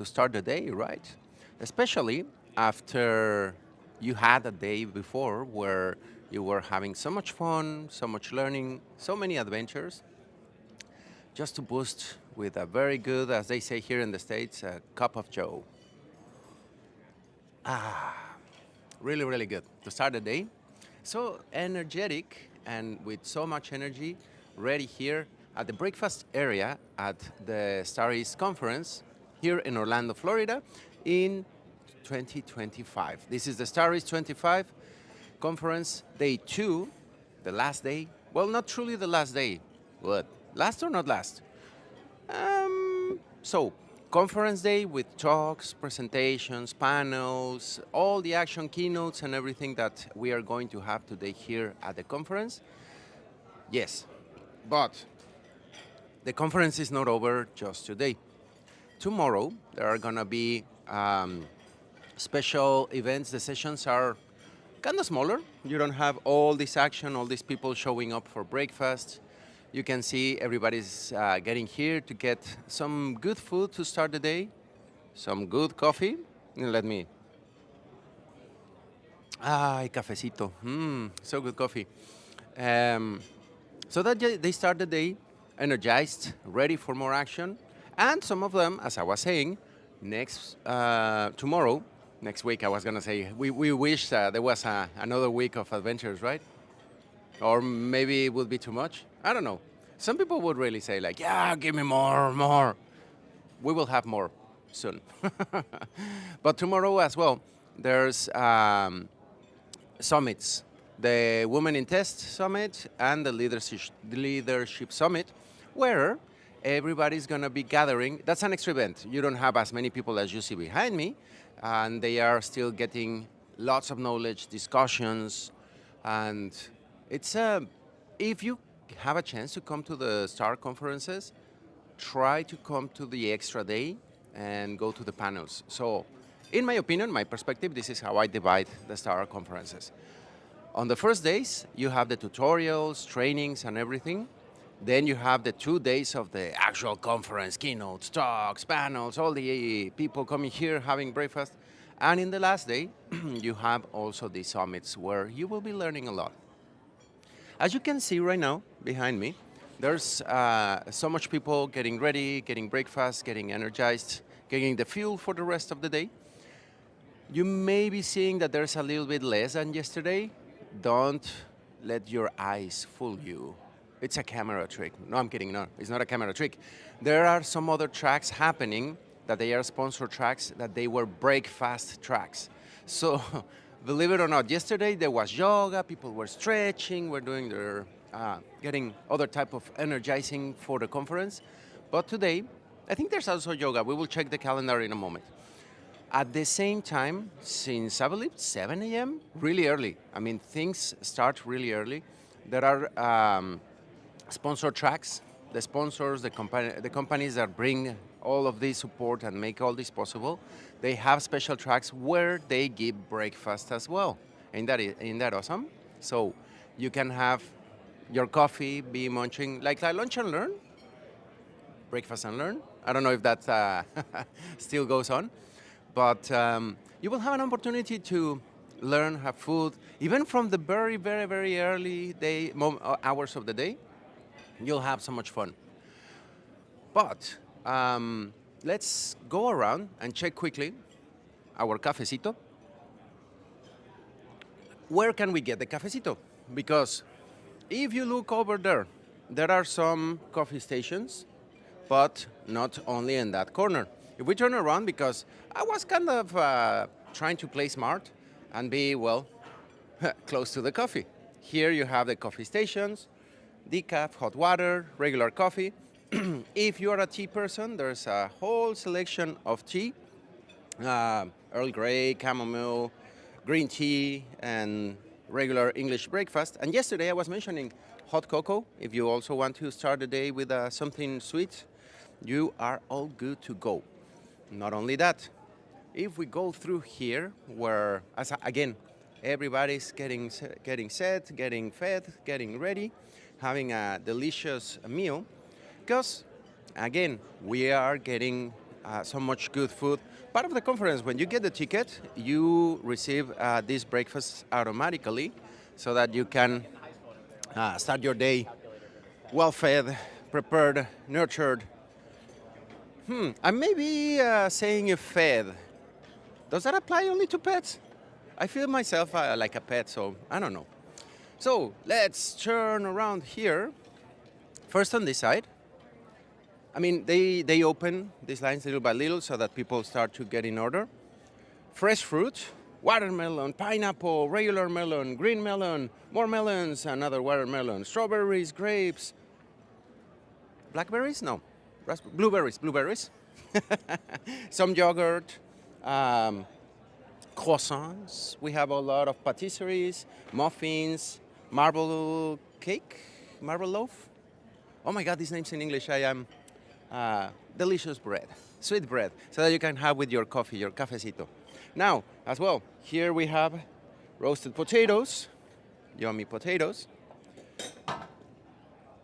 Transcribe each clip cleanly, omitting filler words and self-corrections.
to start the day, right? Especially after you had a day before where you were having so much fun, so much learning, so many adventures, just to boost with a very good, as they say here in the States, a cup of joe. Really, really good to start the day. So energetic and with so much energy, ready here at the breakfast area at the StarEast conference here in Orlando, Florida in 2025. This is the StarEast 25 conference, day two, the last day. Well, not truly the last day, but last or not last? So, conference day with talks, presentations, panels, all the action keynotes, and everything that we are going to have today here at the conference. Yes, but the conference is not over just today. Tomorrow, there are going to be special events. The sessions are kind of smaller. You don't have all this action, all these people showing up for breakfast. You can see everybody's getting here to get some good food to start the day, some good coffee. Let me. Ay, cafecito. So good coffee. Um, so that they start the day energized, ready for more action. And some of them, as I was saying, tomorrow, next week, I was going to say, we wish there was another week of adventures, right? Or maybe it would be too much. I don't know. Some people would really say, like, yeah, give me more, more. We will have more soon. But tomorrow as well, there's summits, the Women in Test Summit and the Leadership Summit, where everybody's going to be gathering. That's an extra event. You don't have as many people as you see behind me, and they are still getting lots of knowledge, discussions, and it's if you have a chance to come to the STAR conferences, try to come to the extra day and go to the panels. So, in my opinion, my perspective, this is how I divide the STAR conferences. On the first days, you have the tutorials, trainings, and everything. Then you have the 2 days of the actual conference, keynotes, talks, panels, all the people coming here having breakfast. And in the last day, you have also the summits where you will be learning a lot. As you can see right now behind me, there's so much people getting ready, getting breakfast, getting energized, getting the fuel for the rest of the day. You may be seeing that there's a little bit less than yesterday. Don't let your eyes fool you. It's a camera trick. No, I'm kidding. No, it's not a camera trick. There are some other tracks happening that they are sponsored tracks that they were breakfast tracks. So believe it or not, yesterday there was yoga, people were stretching, were doing their, getting other type of energizing for the conference. But today, I think there's also yoga. We will check the calendar in a moment. At the same time, since I believe 7 a.m., really early. I mean, things start really early. There are sponsor tracks, the sponsors, the companies that bring all of this support and make all this possible. They have special tracks where they give breakfast as well. Ain't that awesome? So you can have your coffee, be munching, like lunch and learn, breakfast and learn. I don't know if that still goes on, but you will have an opportunity to learn, have food, even from the very, very, very early hours of the day. You'll have so much fun. But let's go around and check quickly our cafecito. Where can we get the cafecito? Because if you look over there, there are some coffee stations, but not only in that corner. If we turn around, because I was kind of trying to play smart and be, well, close to the coffee. Here you have the coffee stations, decaf, hot water, regular coffee. If you are a tea person, there's a whole selection of tea, Earl Grey, chamomile, green tea, and regular English breakfast. And yesterday I was mentioning hot cocoa. If you also want to start the day with something sweet, you are all good to go. Not only that, if we go through here, where, again, everybody's getting set, getting fed, getting ready, having a delicious meal, because, again, we are getting so much good food. Part of the conference, when you get the ticket, you receive this breakfast automatically so that you can start your day well fed, prepared, nurtured. I may be saying fed. Does that apply only to pets? I feel myself like a pet, so I don't know. So let's turn around here. First on this side. I mean, they open these lines little by little so that people start to get in order. Fresh fruit, watermelon, pineapple, regular melon, green melon, more melons, another watermelon, strawberries, grapes, blackberries? No, blueberries. Some yogurt, croissants. We have a lot of patisseries, muffins, marble cake, marble loaf. Oh my God, these names in English. I am delicious bread, sweet bread, so that you can have with your coffee, your cafecito. Now, as well, here we have roasted potatoes, yummy potatoes,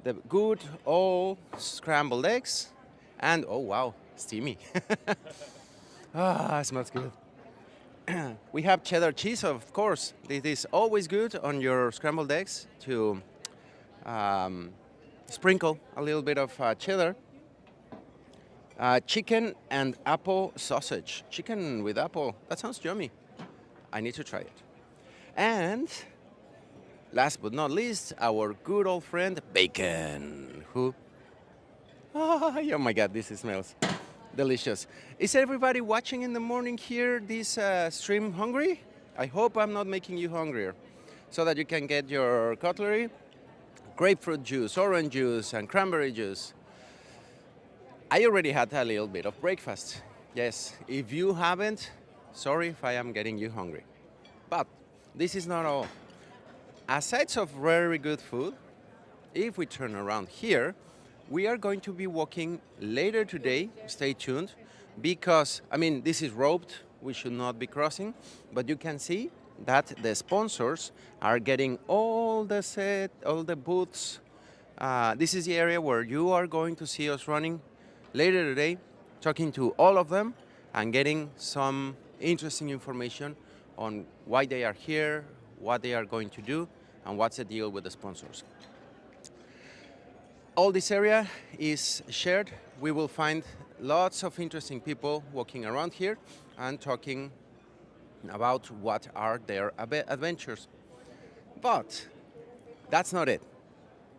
the good old scrambled eggs, and oh wow, steamy. Smells good. We have cheddar cheese, of course. This is always good on your scrambled eggs to sprinkle a little bit of cheddar. Chicken and apple sausage. Chicken with apple. That sounds yummy. I need to try it. And last but not least, our good old friend, bacon. Oh my God, this smells delicious. Is everybody watching in the morning here this stream hungry? I hope I'm not making you hungrier. So that you can get your cutlery, grapefruit juice, orange juice, and cranberry juice. I already had a little bit of breakfast. Yes, if you haven't, sorry if I am getting you hungry. But this is not all. Aside of very good food, if we turn around here, we are going to be walking later today. Stay tuned, because, I mean, this is roped. We should not be crossing, but you can see that the sponsors are getting all the booths. This is the area where you are going to see us running later today, talking to all of them and getting some interesting information on why they are here, what they are going to do, and what's the deal with the sponsors. All this area is shared. We will find lots of interesting people walking around here and talking about what are their adventures. But that's not it.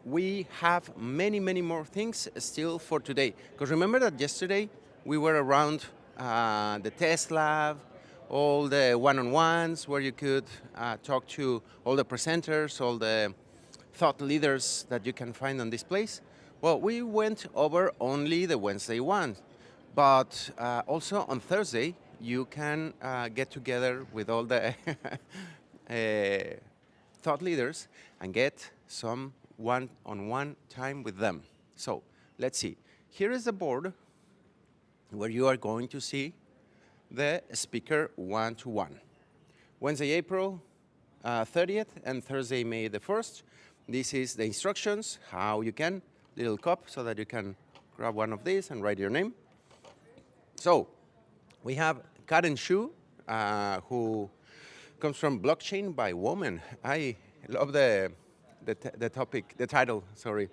We have many more things still for today. Because remember that yesterday we were around the test lab, all the one-on-ones where you could talk to all the presenters, all the thought leaders that you can find on this place. Well, we went over only the Wednesday one, but also on Thursday you can get together with all the thought leaders and get some one-on-one time with them. So let's see. Here is the board where you are going to see the speaker one-to-one. Wednesday, April 30th and Thursday, May the 1st. This is the instructions, how you can, little cup so that you can grab one of these and write your name. So we have Karen Shu, who comes from Blockchain by Woman. I love the topic, the title, sorry.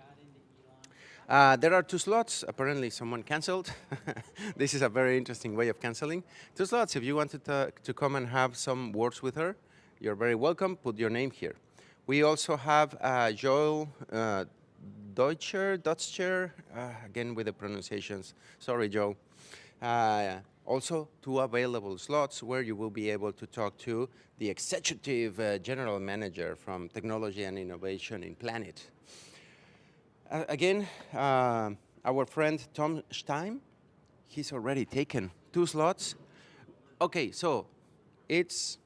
There are 2 slots. Apparently someone canceled. This is a very interesting way of canceling. 2 slots. If you wanted to come and have some words with her, you're very welcome. Put your name here. We also have Joel Deutscher, again with the pronunciations. Sorry, Joe. Also 2 available slots where you will be able to talk to the executive general manager from technology and innovation in Planet. Again, our friend Tom Stein, he's already taken 2 slots. Okay, so it's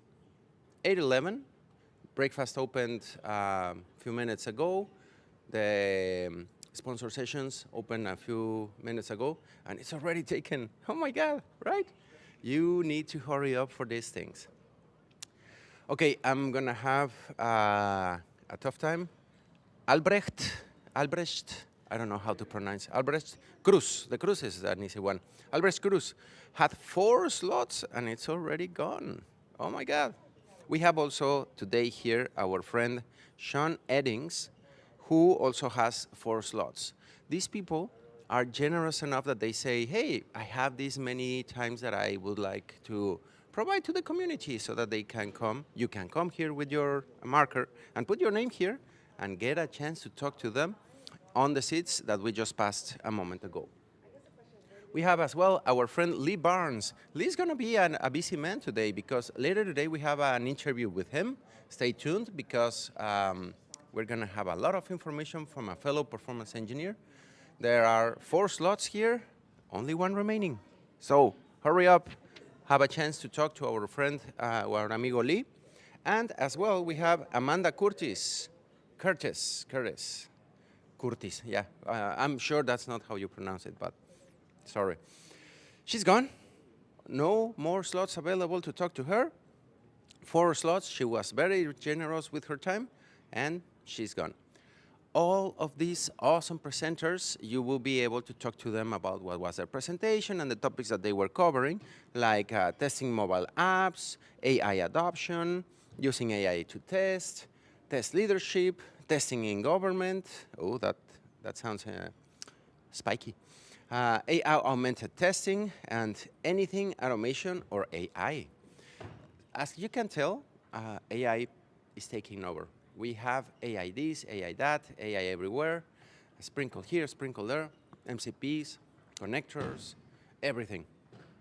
8:11. Breakfast opened a few minutes ago. The sponsor sessions opened a few minutes ago, and it's already taken. Oh my God, right? You need to hurry up for these things. Okay, I'm gonna have a tough time. Albrecht, I don't know how to pronounce. Albrecht Cruz. The Cruz is an easy one. Albrecht Cruz had 4 slots and it's already gone. Oh my God. We have also today here our friend Sean Eddings, who also has 4 slots. These people are generous enough that they say, hey, I have these many times that I would like to provide to the community so that they can come. You can come here with your marker and put your name here and get a chance to talk to them on the seats that we just passed a moment ago. We have as well our friend Lee Barnes. Lee's going to be a busy man today because later today we have an interview with him. Stay tuned because we're going to have a lot of information from a fellow performance engineer. There are 4 slots here, only 1 remaining. So hurry up, have a chance to talk to our friend, our amigo Lee. And as well, we have Amanda Curtis, yeah. I'm sure that's not how you pronounce it, but sorry. She's gone. No more slots available to talk to her. 4 slots. She was very generous with her time, and she's gone. All of these awesome presenters, you will be able to talk to them about what was their presentation and the topics that they were covering, like testing mobile apps, AI adoption, using AI to test leadership, testing in government. Oh, that sounds spiky. AI augmented testing, and anything automation or AI. As you can tell, AI is taking over. We have AI this, AI that, AI everywhere, sprinkle here, sprinkle there, MCPs, connectors, everything.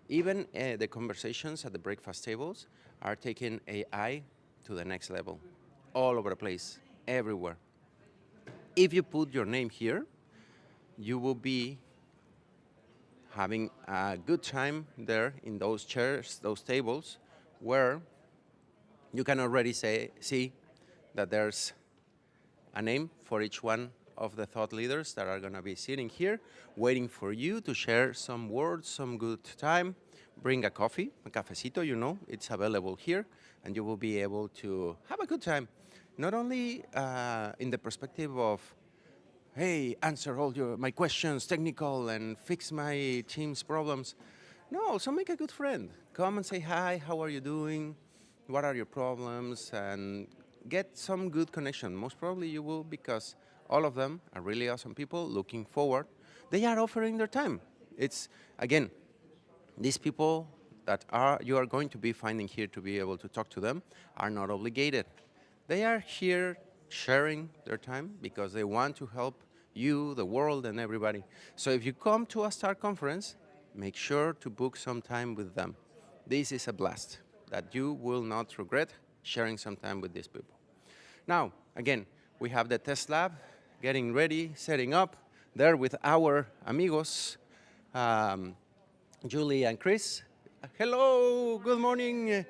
Even the conversations at the breakfast tables are taking AI to the next level, all over the place, everywhere. If you put your name here, you will be having a good time there in those chairs, those tables, where you can already see that there's a name for each one of the thought leaders that are going to be sitting here, waiting for you to share some words, some good time. Bring a coffee, a cafecito, you know, it's available here, and you will be able to have a good time. Not only in the perspective of, hey, answer all my questions, technical, and fix my team's problems. No, also make a good friend. Come and say hi, how are you doing? What are your problems? And get some good connection. Most probably you will, because all of them are really awesome people looking forward. They are offering their time. It's, again, these people that you are going to be finding here to be able to talk to them are not obligated. They are here sharing their time because they want to help you, the world, and everybody. So if you come to a STAR conference, make sure to book some time with them. This is a blast that you will not regret sharing some time with these people. Now, again, we have the test lab getting ready, setting up there with our amigos, Julie and Chris. Hello, good morning.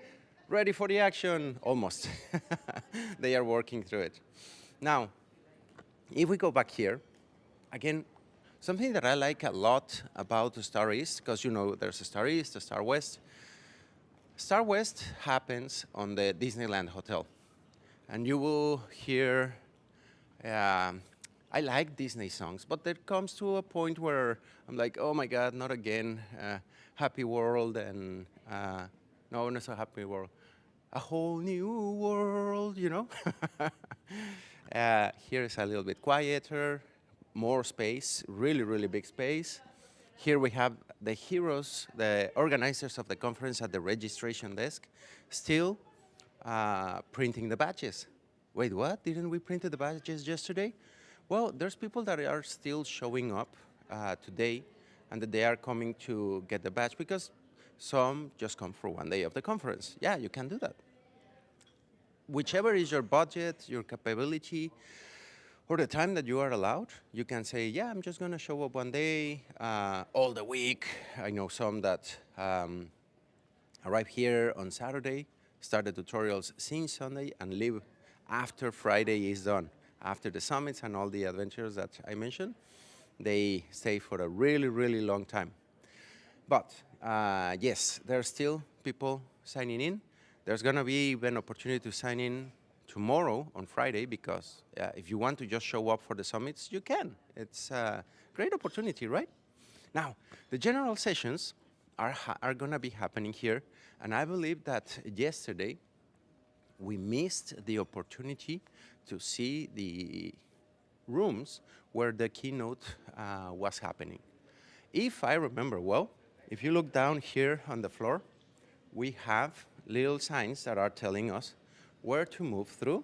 Ready for the action? Almost. They are working through it. Now, if we go back here, again, something that I like a lot about the StarEast, because you know there's a StarEast, a Star West. Star West happens on the Disneyland Hotel. And you will hear, I like Disney songs, but there comes to a point where I'm like, oh my God, not again. Happy World and, no, not so Happy World. A whole new world, you know? Here is a little bit quieter, more space, really, really big space. Here we have the heroes, the organizers of the conference at the registration desk, still printing the badges. Wait, what? Didn't we print the badges yesterday? Well, there's people that are still showing up today and that they are coming to get the badge because some just come for one day of the conference. Yeah, you can do that. Whichever is your budget, your capability, or the time that you are allowed, you can say, yeah, I'm just going to show up one day, all the week. I know some that arrive here on Saturday, start the tutorials since Sunday, and leave after Friday is done. After the summits and all the adventures that I mentioned, they stay for a really, really long time. But yes, there are still people signing in. There's going to be an opportunity to sign in tomorrow on Friday, because if you want to just show up for the summits, you can. It's a great opportunity, right? Now, the general sessions are going to be happening here, and I believe that yesterday we missed the opportunity to see the rooms where the keynote was happening. If I remember well, if you look down here on the floor, we have little signs that are telling us where to move through.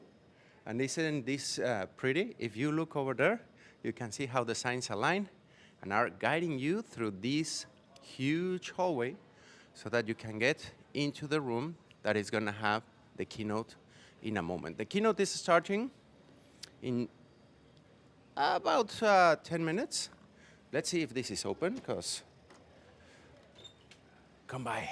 And isn't this pretty? If you look over there, you can see how the signs align and are guiding you through this huge hallway so that you can get into the room that is going to have the keynote in a moment. The keynote is starting in about 10 minutes. Let's see if this is open, because come by.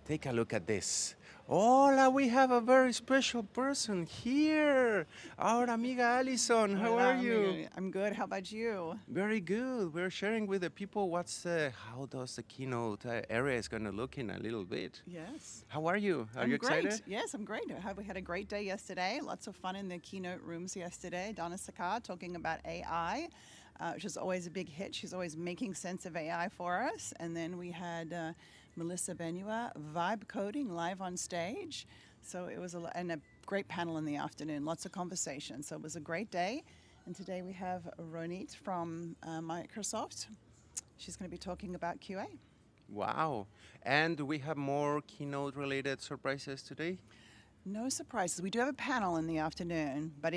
Take a look at this. Hola, we have a very special person here. Our amiga Alison. How are you? Amiga. I'm good. How about you? Very good. We're sharing with the people how does the keynote area is going to look in a little bit. Yes. How are you? Are I'm you excited? great. Yes, I'm great. We had a great day yesterday. Lots of fun in the keynote rooms yesterday. Donna Sakar talking about AI, which is always a big hit. She's always making sense of AI for us. And then we had Melissa Benua, vibe coding live on stage. So it was and a great panel in the afternoon, lots of conversation. So it was a great day. And today we have Ronit from Microsoft. She's going to be talking about QA. Wow. And we have more keynote related surprises today? No surprises. We do have a panel in the afternoon, but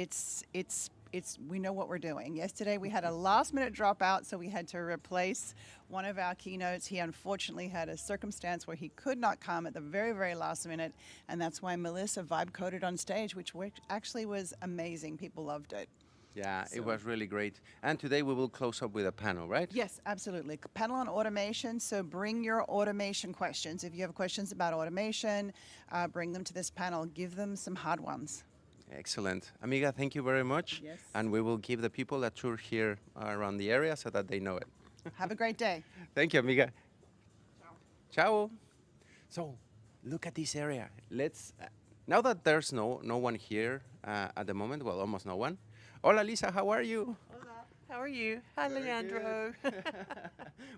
we know what we're doing. Yesterday we had a last minute dropout, so we had to replace one of our keynotes. He unfortunately had a circumstance where he could not come at the very, very last minute, and that's why Melissa vibe coded on stage, which actually was amazing. People loved it. Yeah, it was really great. And today we will close up with a panel, right? Yes, absolutely. Panel on automation. So bring your automation questions. If you have questions about automation, bring them to this panel. Give them some hard ones. Excellent. Amiga, thank you very much. Yes. And we will give the people a tour here around the area so that they know it. Have a great day. Thank you, amiga. Ciao. So, look at this area. Now that there's no one here at the moment, well, almost no one. Hola, Lisa, how are you? Hola, how are you? Hi, Leandro.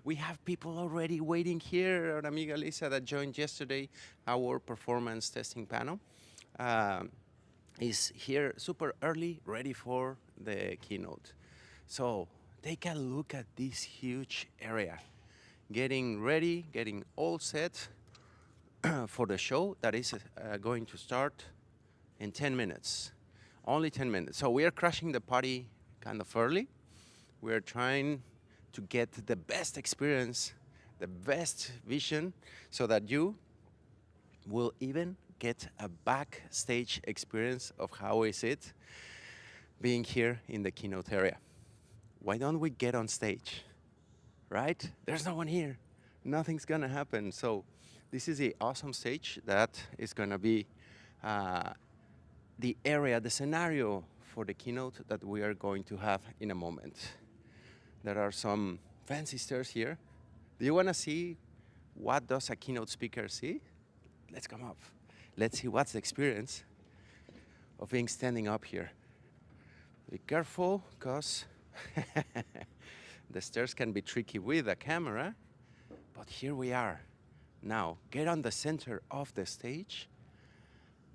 We have people already waiting here. Our amiga Lisa that joined yesterday our performance testing panel is here super early, ready for the keynote. So take a look at this huge area. Getting ready, getting all set for the show that is going to start in 10 minutes. Only 10 minutes. So we are crashing the party kind of early. We are trying to get the best experience, the best vision, so that you will even get a backstage experience of how is it being here in the keynote area. Why don't we get on stage, right? There's no one here. Nothing's gonna happen. So this is the awesome stage that is gonna be the area, the scenario for the keynote that we are going to have in a moment. There are some fancy stairs here. Do you wanna see what does a keynote speaker see? Let's come up. Let's see what's the experience of being standing up here. Be careful, because the stairs can be tricky with a camera, but here we are. Now, get on the center of the stage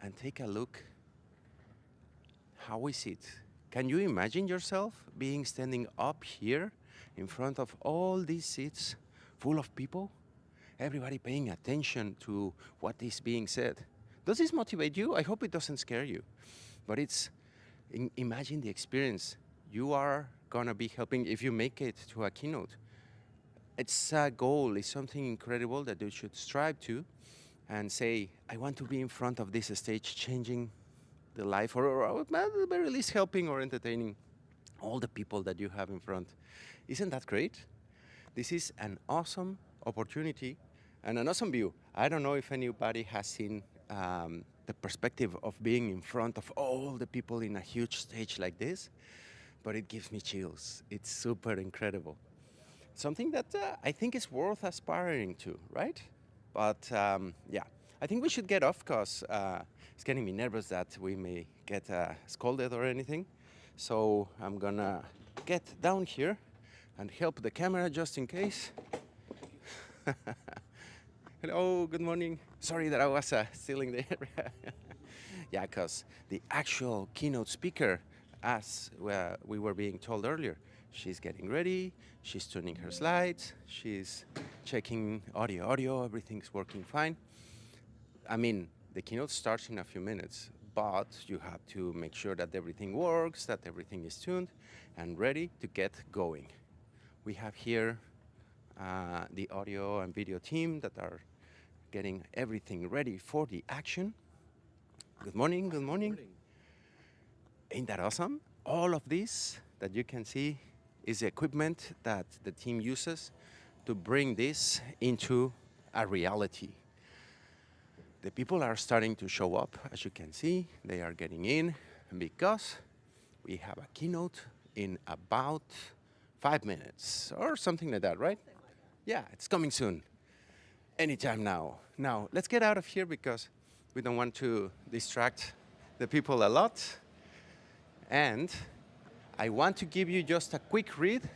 and take a look. How is it? Can you imagine yourself being standing up here in front of all these seats full of people? Everybody paying attention to what is being said. Does this motivate you? I hope it doesn't scare you. But imagine the experience. You are gonna be helping if you make it to a keynote. It's a goal, it's something incredible that you should strive to and say, I want to be in front of this stage changing the life, or at the very least helping or entertaining all the people that you have in front. Isn't that great? This is an awesome opportunity and an awesome view. I don't know if anybody has seen the perspective of being in front of all the people in a huge stage like this, but it gives me chills. It's super incredible. Something that I think is worth aspiring to, right? But yeah, I think we should get off because it's getting me nervous that we may get scolded or anything. So I'm gonna get down here and help the camera just in case. Hello, good morning. Sorry that I was stealing the area. Yeah, because the actual keynote speaker, as we were being told earlier, she's getting ready, she's tuning her slides, she's checking audio, everything's working fine. I mean, the keynote starts in a few minutes, but you have to make sure that everything works, that everything is tuned and ready to get going. We have here the audio and video team that are getting everything ready for the action. Good morning, good morning. Good morning. Ain't that awesome? All of this that you can see is the equipment that the team uses to bring this into a reality. The people are starting to show up, as you can see. They are getting in because we have a keynote in about 5 minutes or something like that, right? Yeah, it's coming soon. Anytime now. Now, let's get out of here because we don't want to distract the people a lot. And I want to give you just a quick read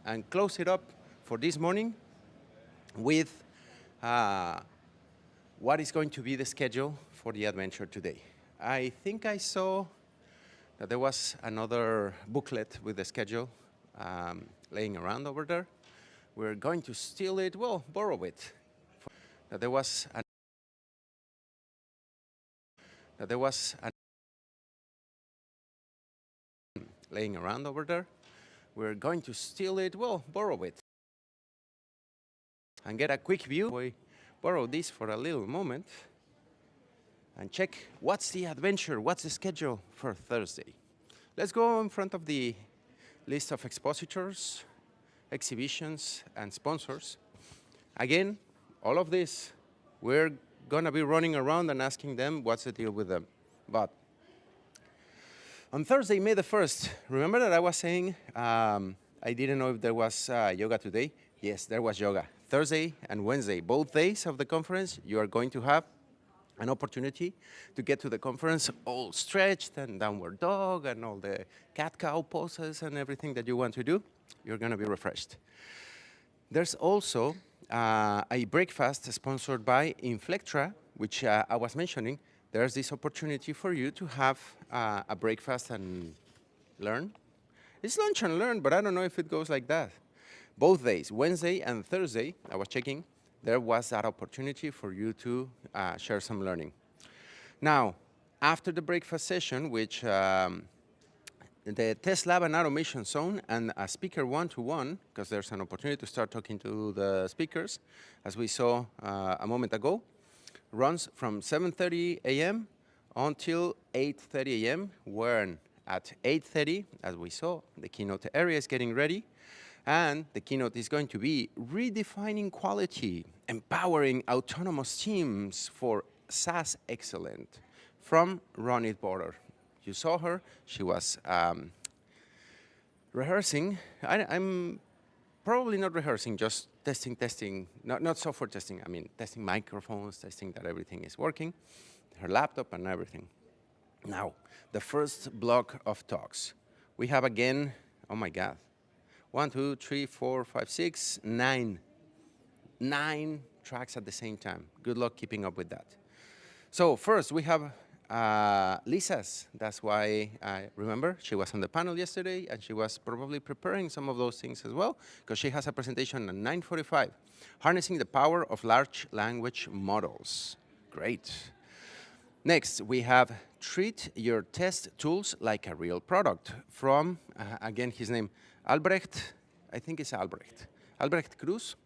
and close it up for this morning with what is going to be the schedule for the adventure today. I think I saw that there was another booklet with the schedule laying around over there. We're going to steal it, well, borrow it. That there was laying around over there. We're going to steal it, well, borrow it. And get a quick view. We borrow this for a little moment and check what's the adventure, what's the schedule for Thursday. Let's go in front of the list of expositors, exhibitions, and sponsors. Again, all of this, we're gonna be running around and asking them what's the deal with them. But on Thursday, May the 1st, remember that I was saying I didn't know if there was yoga today? Yes, there was yoga. Thursday and Wednesday, both days of the conference, you are going to have an opportunity to get to the conference all stretched and downward dog and all the cat-cow poses and everything that you want to do. You're going to be refreshed. There's also a breakfast sponsored by Inflectra, which I was mentioning. There's this opportunity for you to have a breakfast and learn. It's lunch and learn, but I don't know if it goes like that. Both days, Wednesday and Thursday, I was checking, there was that opportunity for you to share some learning. Now, after the breakfast session, which the test lab and automation zone and a speaker one-to-one, because there's an opportunity to start talking to the speakers, as we saw a moment ago, runs from 7:30 a.m. until 8:30 a.m., when at 8:30, as we saw, the keynote area is getting ready, and the keynote is going to be redefining quality, empowering autonomous teams for SaaS excellence, from Ronit Border. You saw her, she was rehearsing. I'm probably not rehearsing, just testing, not software testing, I mean testing microphones, testing that everything is working, her laptop and everything. Now, the first block of talks. We have again, oh my God, 1, 2, 3, 4, 5, 6, 9. 9 tracks at the same time. Good luck keeping up with that. So first we have Lisa's. That's why I remember she was on the panel yesterday and she was probably preparing some of those things as well, because she has a presentation at 9:45, harnessing the power of large language models. Great. Next, we have treat your test tools like a real product from, again, his name, Albrecht, I think it's Albrecht Cruz.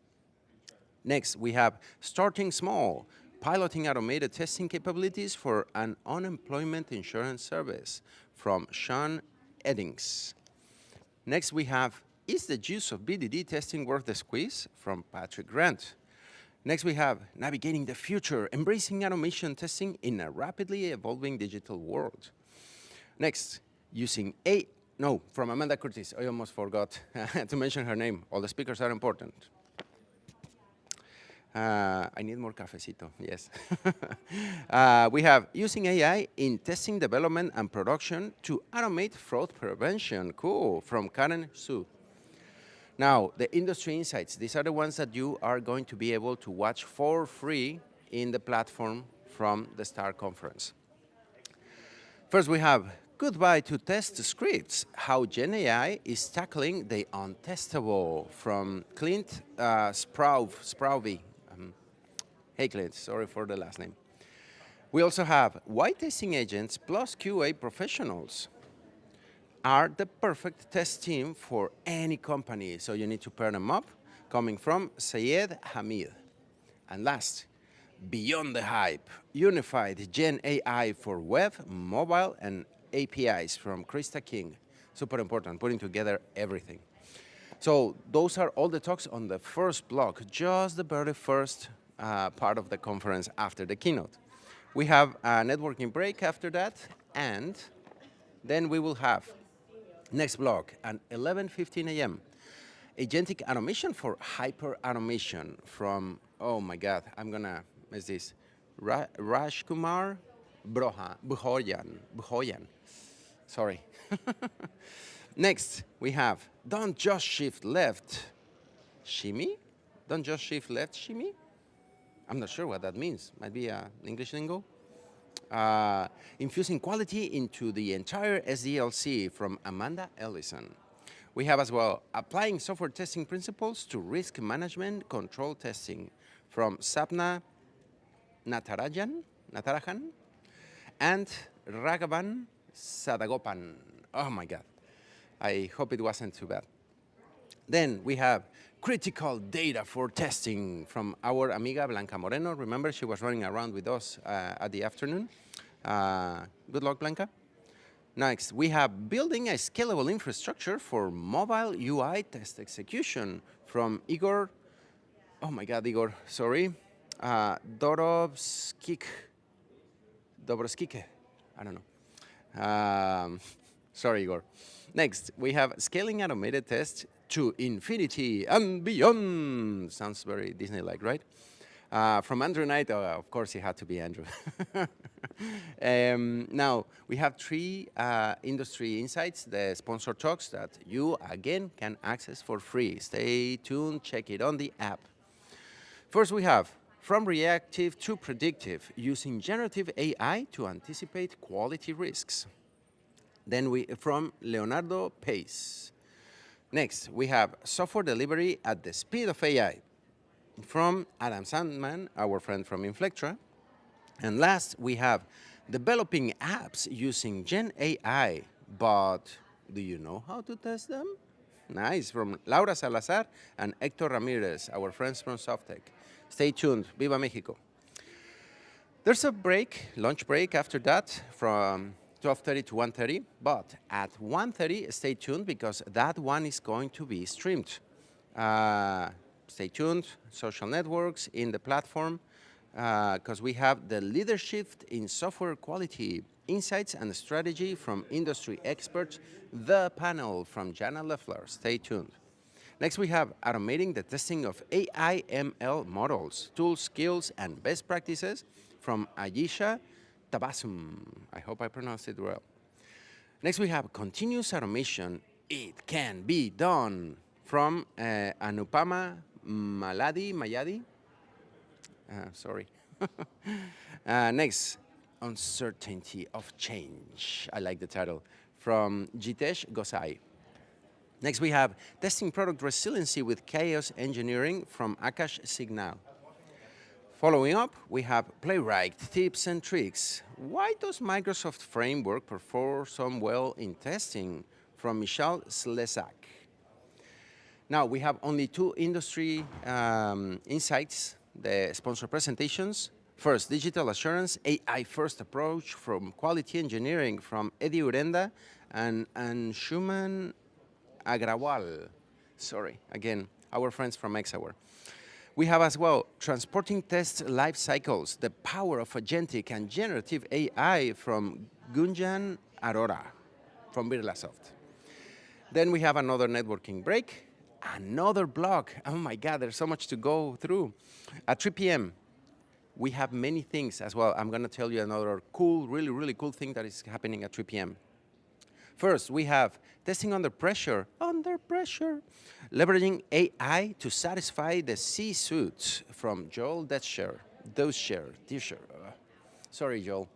Next, we have starting small, piloting automated testing capabilities for an unemployment insurance service from Sean Eddings. Next, we have is the juice of BDD testing worth the squeeze from Patrick Grant. Next, we have navigating the future, embracing automation testing in a rapidly evolving digital world. Next, using from Amanda Curtis. I almost forgot to mention her name. All the speakers are important. I need more cafecito, yes. We have using AI in testing, development, and production to automate fraud prevention. Cool, from Karen Su. Now, the industry insights, these are the ones that you are going to be able to watch for free in the platform from the STAR conference. First, we have goodbye to test scripts, how Gen AI is tackling the untestable from Clint Sprouvy. Hey, Clint, sorry for the last name. We also have why testing agents plus QA professionals are the perfect test team for any company. So you need to pair them up, coming from Sayed Hamid. And last, beyond the hype, unified Gen AI for web, mobile, and APIs from Krista King. Super important, putting together everything. So those are all the talks on the first block, just the very first part of the conference after the keynote. We have a networking break after that, and then we will have next block at 11:15 a.m. Agentic automation for hyper automation from, oh my God, I'm gonna miss this, Rajkumar Bhuhoyan. Sorry. Next, we have don't just shift left, shimmy? Don't just shift left, shimmy? I'm not sure what that means. Might be an English lingo. Infusing quality into the entire SDLC from Amanda Ellison. We have as well applying software testing principles to risk management control testing from Sapna Natarajan and Raghavan Sadagopan. Oh my God. I hope it wasn't too bad. Then we have critical data for testing from our amiga Blanca Moreno. Remember, she was running around with us at the afternoon. Good luck, Blanca. Next, we have building a scalable infrastructure for mobile UI test execution from Igor. Oh my God, Igor, sorry. Dobroskike. I don't know. Sorry, Igor. Next, we have scaling automated tests to infinity and beyond. Sounds very Disney-like, right? From Andrew Knight, of course, it had to be Andrew. Now, we have three industry insights, the sponsor talks that you, again, can access for free. Stay tuned, check it on the app. First, we have from reactive to predictive, using generative AI to anticipate quality risks. Then from Leonardo Pace. Next, we have software delivery at the speed of AI from Adam Sandman, our friend from Inflectra. And last, we have developing apps using Gen AI, but do you know how to test them? Nice, from Laura Salazar and Hector Ramirez, our friends from Softec. Stay tuned, Viva Mexico. There's a break, lunch break after that from 12:30 to 1:30, but at 1:30, stay tuned because that one is going to be streamed. Stay tuned, social networks, in the platform, because we have the leadership in software quality, insights and strategy from industry experts, the panel from Jana Leffler. Stay tuned. Next, we have automating the testing of AI ML models, tools, skills, and best practices from Ayesha Tabassum. I hope I pronounced it well. Next, we have continuous automation. It can be done from Anupama Mayadi. Sorry. Next, uncertainty of change. I like the title. From Jitesh Gosai. Next, we have testing product resiliency with chaos engineering from Akash Signal. Following up, we have Playwright tips and tricks. Why does Microsoft Framework perform so well in testing? From Michal Slezak. Now, we have only two industry insights, the sponsor presentations. First, digital assurance, AI-first approach from quality engineering from Eddie Urenda and Anshuman Agrawal. Sorry, again, our friends from Exaware. We have as well transporting test life cycles, the power of agentic and generative AI from Gunjan Arora from Birlasoft. Then we have another networking break another block. Oh my God, there's so much to go through. At 3 p.m., we have many things as well. I'm going to tell you another cool, really, really cool thing that is happening at 3 p.m. First, we have testing under pressure, leveraging AI to satisfy the C-suite from Joel Descher. Sorry, Joel.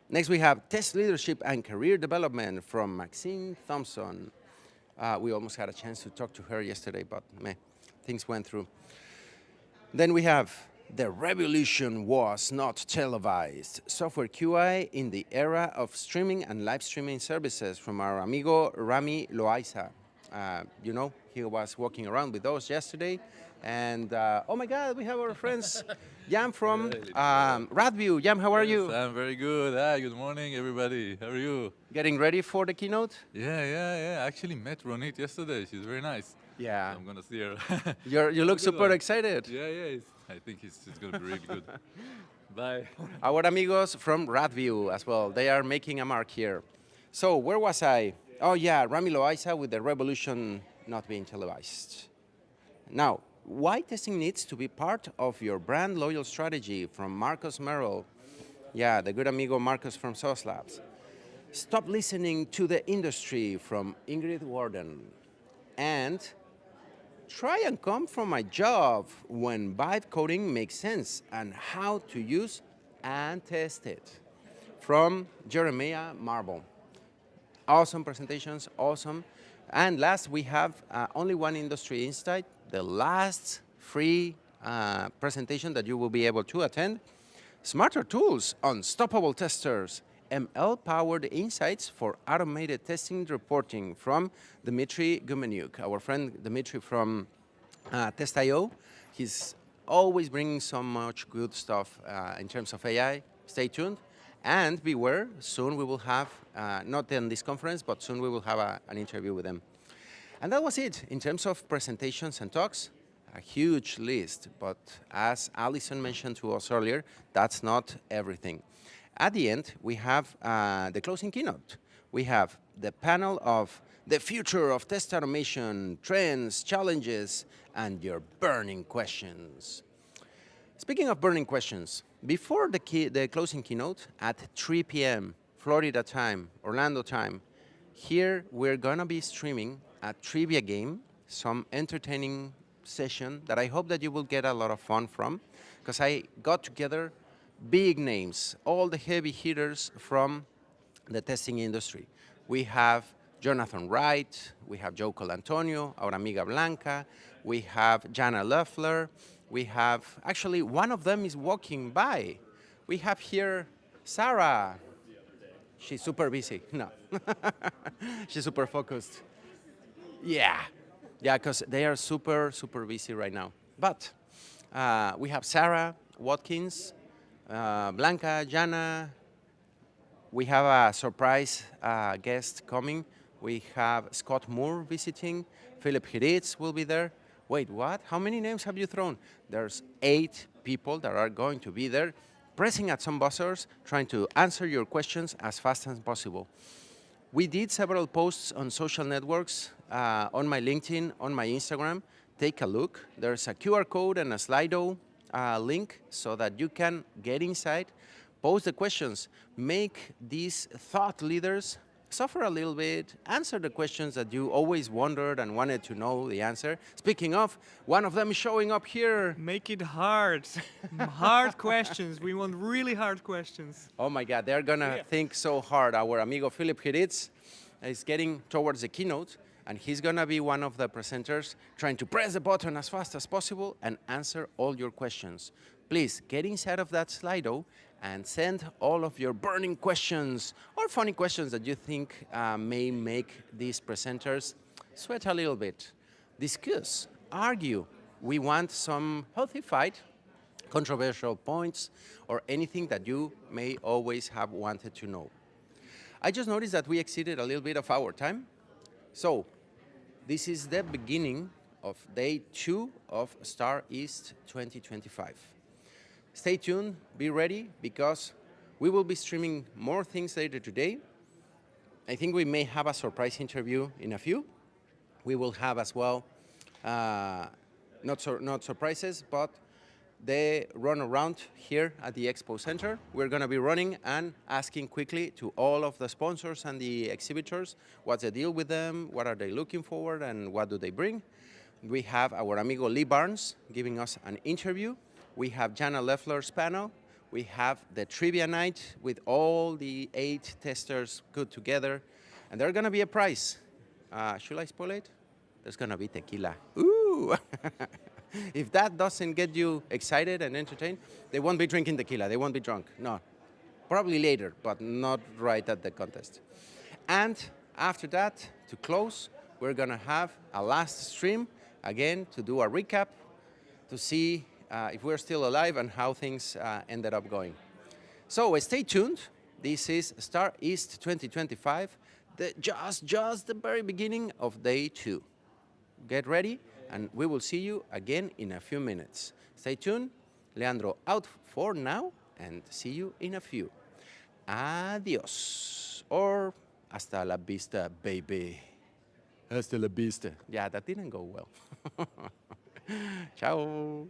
Next, we have test leadership and career development from Maxine Thompson. We almost had a chance to talk to her yesterday, but meh, things went through. Then we have the revolution was not televised. Software QI in the era of streaming and live streaming services from our amigo Rami Loaiza. You know, he was walking around with us yesterday. And oh my God, we have our friends Jan from Radview. Jan, how are you? I'm very good. Hi, good morning, everybody. How are you? Getting ready for the keynote? Yeah. I actually met Ronit yesterday. She's very nice. Yeah. I'm gonna see her. You look super excited. Yeah. I think it's gonna be really good. Bye. Our amigos from Radview as well. They are making a mark here. So where was I? Oh yeah, Rami Loaiza with the revolution not being televised. Now, why testing needs to be part of your brand loyal strategy from Marcos Merrill. Yeah, the good amigo Marcos from Sauce Labs. Stop listening to the industry from Ingrid Warden. And try and come from my job when vibe coding makes sense and how to use and test it. From Jeremiah Marble. Awesome presentations, awesome. And last, we have only one industry insight, the last free presentation that you will be able to attend. Smarter tools, unstoppable testers, ML-powered insights for automated testing reporting from Dmitry Gumenyuk, our friend Dmitry from Test.io. He's always bringing so much good stuff in terms of AI. Stay tuned. And beware, soon we will have, not in this conference, but soon we will have an interview with them. And that was it. In terms of presentations and talks, a huge list. But as Alison mentioned to us earlier, that's not everything. At the end, we have the closing keynote. We have the panel of the future of test automation, trends, challenges, and your burning questions. Speaking of burning questions, before the closing keynote at 3 p.m. Florida time, Orlando time, here we're gonna be streaming a trivia game, some entertaining session that I hope that you will get a lot of fun from, because I got together big names, all the heavy hitters from the testing industry. We have Jonathan Wright, we have Joe Colantonio, our amiga Blanca, we have Jana Loeffler, we have, actually one of them is walking by. We have here Sarah. She's super busy, no. She's super focused. Yeah, because they are super busy right now. But we have Sarah Watkins, Blanca, Jana. We have a surprise guest coming. We have Scott Moore visiting. Philip Hiritz will be there. Wait, what? How many names have you thrown? There's 8 people that are going to be there, pressing at some buzzers, trying to answer your questions as fast as possible. We did several posts on social networks, on my LinkedIn, on my Instagram. Take a look. There's a QR code and a Slido link so that you can get inside, pose the questions, make these thought leaders suffer a little bit, answer the questions that you always wondered and wanted to know the answer. Speaking of, one of them is showing up here. Make it hard. Hard questions. We want really hard questions. Oh my God, they're gonna think so hard. Our amigo Philip Hiritz is getting towards the keynote, and he's gonna be one of the presenters trying to press the button as fast as possible and answer all your questions. Please get inside of that Slido and send all of your burning questions or funny questions that you think may make these presenters sweat a little bit. Discuss, argue. We want some healthy fight, controversial points, or anything that you may always have wanted to know. I just noticed that we exceeded a little bit of our time. So this is the beginning of day 2 of StarEast 2025. Stay tuned, be ready, because we will be streaming more things later today. I think we may have a surprise interview in a few. We will have as well, not surprises, but the run around here at the Expo Center. We're going to be running and asking quickly to all of the sponsors and the exhibitors what's the deal with them, what are they looking for, and what do they bring. We have our amigo Lee Barnes giving us an interview. We have Jana Leffler's panel. We have the trivia night with all the 8 testers good together. And there's going to be a prize. Should I spoil it? There's going to be tequila. Ooh! If that doesn't get you excited and entertained, they won't be drinking tequila. They won't be drunk. No. Probably later, but not right at the contest. And after that, to close, we're going to have a last stream, again, to do a recap, to see if we're still alive and how things ended up going. So stay tuned. This is StarEast 2025, just the very beginning of day 2. Get ready, and we will see you again in a few minutes. Stay tuned. Leandro out for now, and see you in a few. Adios. Or hasta la vista, baby. Hasta la vista. Yeah, that didn't go well. Ciao.